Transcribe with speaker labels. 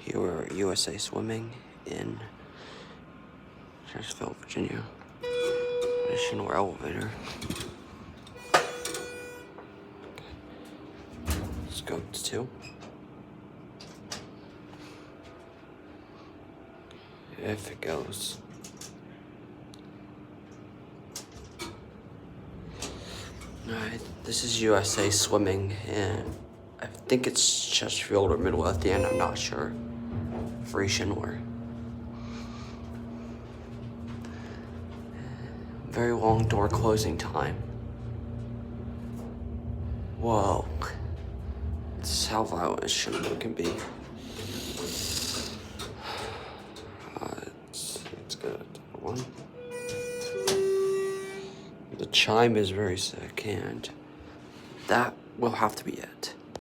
Speaker 1: USA Swimming in Schindler, Virginia. Schindler Elevator. Let's go to 2. If it goes. Alright, this is USA Swimming, and I think it's Chesterfield or Middle at the end, I'm not sure. Free Schindler. Very long door closing time. Whoa. This is how violent a Schindler can be. Let's go to 1. The chime is very sick, and that will have to be it.